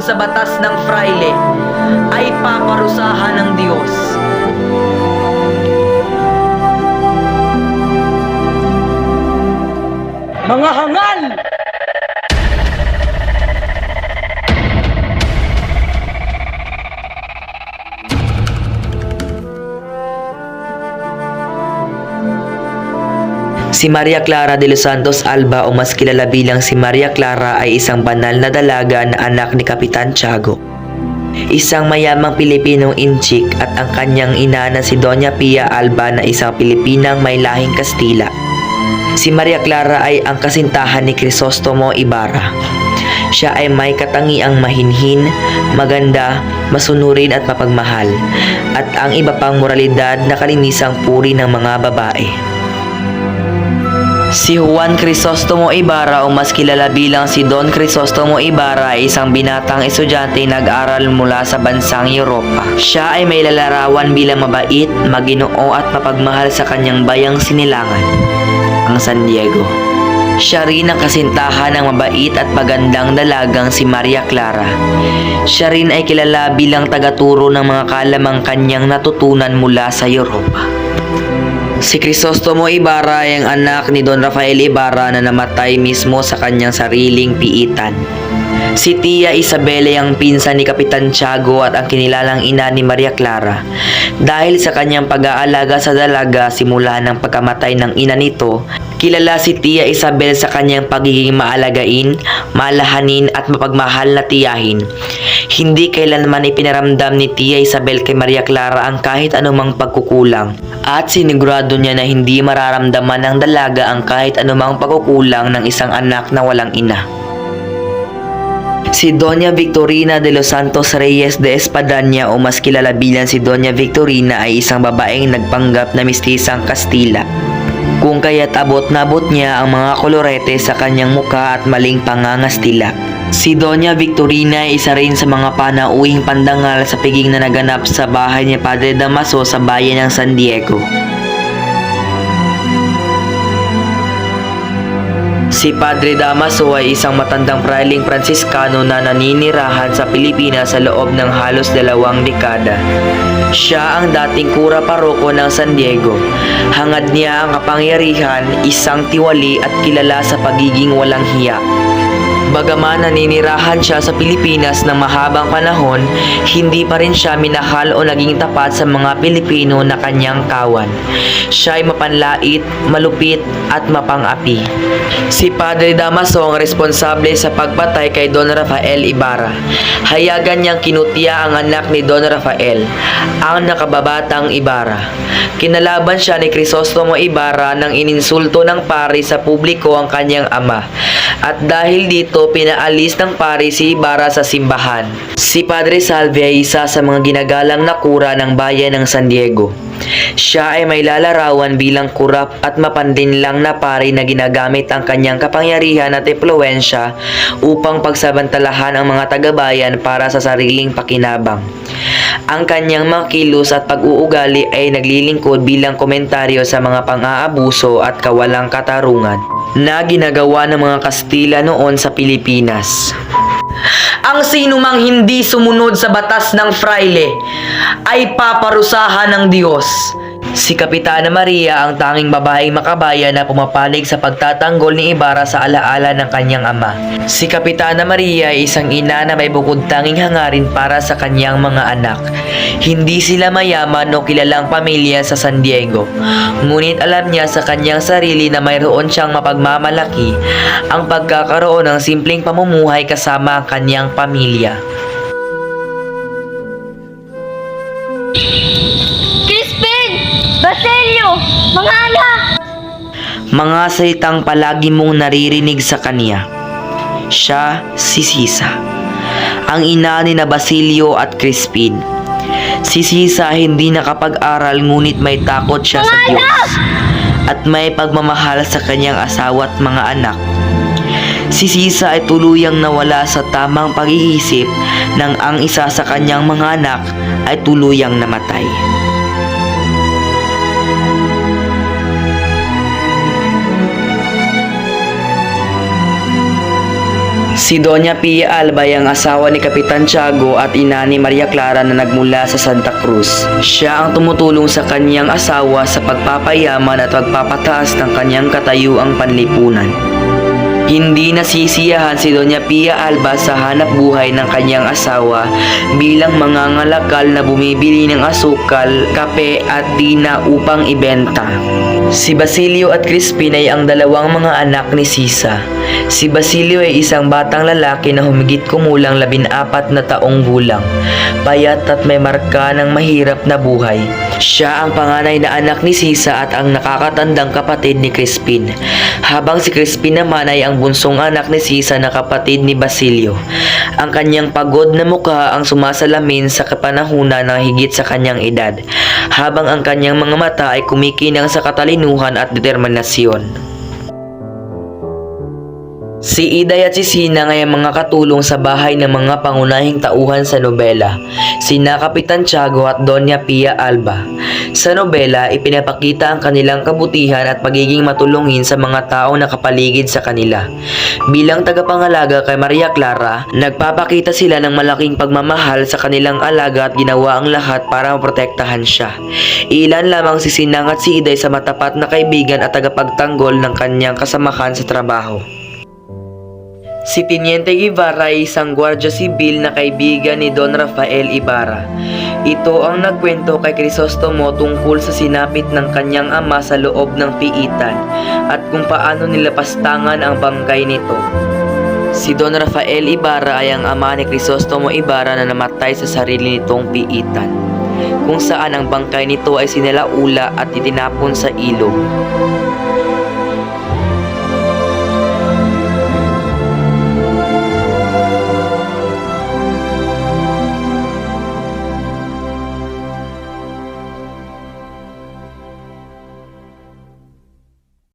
sa batas ng fraile ay paparusahan ng Diyos. Mga hangal! Si Maria Clara de los Santos Alba o mas kilala bilang si Maria Clara ay isang banal na dalaga na anak ni Kapitan Tiago. Isang mayamang Pilipinong inchik at ang kanyang ina na si Doña Pia Alba na isang Pilipinang may lahing Kastila. Si Maria Clara ay ang kasintahan ni Crisostomo Ibarra. Siya ay may katangiang mahinhin, maganda, masunurin at mapagmahal, at ang iba pang moralidad na kalinisang puri ng mga babae. Si Juan Crisostomo Ibarra o mas kilala bilang si Don Crisostomo Ibarra ay isang binatang estudyante nag-aral mula sa bansang Europa. Siya ay may lalarawan bilang mabait, maginoo at mapagmahal sa kanyang bayang sinilangan, ang San Diego. Siya rin ang kasintahan ng mabait at magandang dalagang si Maria Clara. Siya rin ay kilala bilang tagaturo ng mga kalamang kanyang natutunan mula sa Europa. Si Crisostomo Ibarra ay ang anak ni Don Rafael Ibarra na namatay mismo sa kanyang sariling piitan. Si Tia Isabel ay ang pinsan ni Kapitan Tiago at ang kinilalang ina ni Maria Clara. Dahil sa kanyang pag-aalaga sa dalaga simula ng pagkamatay ng ina nito, kilala si Tia Isabel sa kanyang pagiging maalagain, malahanin at mapagmahal na tiyahin. Hindi kailanman ipinaramdam ni Tia Isabel kay Maria Clara ang kahit anumang pagkukulang at sinigurado niya na hindi mararamdaman ng dalaga ang kahit anumang pagkukulang ng isang anak na walang ina. Si Doña Victorina de los Santos Reyes de Espadaña o mas kilala bilang si Doña Victorina ay isang babaeng nagpanggap na mistisang Kastila. Kung kaya't abot na abot niya ang mga kolorete sa kanyang muka at maling pangangastila. Si Doña Victorina ay isa rin sa mga panauhing pandangal sa piging na naganap sa bahay ni Padre Damaso sa bayan ng San Diego. Si Padre Damaso ay isang matandang prailing Pransiskano na naninirahan sa Pilipinas sa loob ng halos 2 dekada. Siya ang dating kura paroko ng San Diego. Hangad niya ang kapangyarihan, isang tiwali at kilala sa pagiging walang hiya. Bagaman naninirahan siya sa Pilipinas ng mahabang panahon, hindi pa rin siya minahal o naging tapat sa mga Pilipino na kanyang kawan. Siya ay mapanlait, malupit at mapang-api. Si Padre Damaso ang responsable sa pagpatay kay Don Rafael Ibarra. Hayagan niyang kinutya ang anak ni Don Rafael, ang nakababatang Ibarra. Kinalaban siya ni Crisostomo Ibarra nang ininsulto ng pari sa publiko ang kanyang ama. At dahil dito, pinaalis ng pari si Ibarra sa simbahan. Si Padre Salve ay isa sa mga ginagalang na kura ng bayan ng San Diego. Siya ay may lalarawan bilang kurap at mapandinlang na pari na ginagamit ang kanyang kapangyarihan at impluwensya upang pagsabantalahan ang mga tagabayan para sa sariling pakinabang. Ang kanyang mga kilos at pag-uugali ay naglilingkod bilang komentaryo sa mga pang-aabuso at kawalang katarungan na ginagawa ng mga Kastila noon sa Pilipinas. Ang sinumang hindi sumunod sa batas ng fraile ay paparusahan ng Diyos. Si Kapitana Maria ang tanging babaeng makabayan na pumapanig sa pagtatanggol ni Ibarra sa alaala ng kanyang ama. Si Kapitana Maria ay isang ina na may bukod tanging hangarin para sa kanyang mga anak. Hindi sila mayaman o kilalang pamilya sa San Diego. Ngunit alam niya sa kanyang sarili na mayroon siyang mapagmamalaki ang pagkakaroon ng simpleng pamumuhay kasama ang kanyang pamilya. Basilio! Mga anak! Mga salitang palagi mong naririnig sa kanya. Siya si Sisa, ang ina ni na Basilio at Crispin. Si Sisa hindi nakapag-aral ngunit may takot siya sa Diyos at may pagmamahal sa kanyang asawa at mga anak. Si Sisa ay tuluyang nawala sa tamang pag-iisip nang ang isa sa kanyang mga anak ay tuluyang namatay. Si Doña Pia Alba ay ang asawa ni Kapitan Tiago at ina ni Maria Clara na nagmula sa Santa Cruz. Siya ang tumutulong sa kanyang asawa sa pagpapayaman at pagpapataas ng kanyang katayuang panlipunan. Hindi nasisiyahan si Doña Pia Alba sa hanap buhay ng kanyang asawa bilang mangangalakal na bumibili ng asukal, kape at dina upang ibenta. Si Basilio at Crispin ay ang dalawang mga anak ni Sisa. Si Basilio ay isang batang lalaki na humigit kumulang 14 na taong gulang, payat at may marka ng mahirap na buhay. Siya ang panganay na anak ni Sisa at ang nakakatandang kapatid ni Crispin, habang si Crispin naman ay ang bunsong anak ni Sisa na kapatid ni Basilio. Ang kanyang pagod na mukha ang sumasalamin sa kapanahunan na higit sa kanyang edad, habang ang kanyang mga mata ay kumikinang sa katalinuhan at determinasyon. Si Iday at si Sinang ay ang mga katulong sa bahay ng mga pangunahing tauhan sa nobela, sina Kapitan Tiago at Doña Pia Alba. Sa nobela, ipinapakita ang kanilang kabutihan at pagiging matulungin sa mga taong nakapaligid sa kanila. Bilang tagapangalaga kay Maria Clara, nagpapakita sila ng malaking pagmamahal sa kanilang alaga at ginawa ang lahat para maprotektahan siya. Ilan lamang si Sinang at si Iday sa matapat na kaibigan at tagapagtanggol ng kanyang kasamahan sa trabaho. Si Teniente Guevara ay isang gwardiya sibil na kaibigan ni Don Rafael Ibarra. Ito ang nagkwento kay Crisostomo tungkol sa sinapit ng kanyang ama sa loob ng piitan at kung paano nilapastangan ang bangkay nito. Si Don Rafael Ibarra ay ang ama ni Crisostomo Ibarra na namatay sa sarili nitong piitan, kung saan ang bangkay nito ay sinalaula at itinapon sa ilog.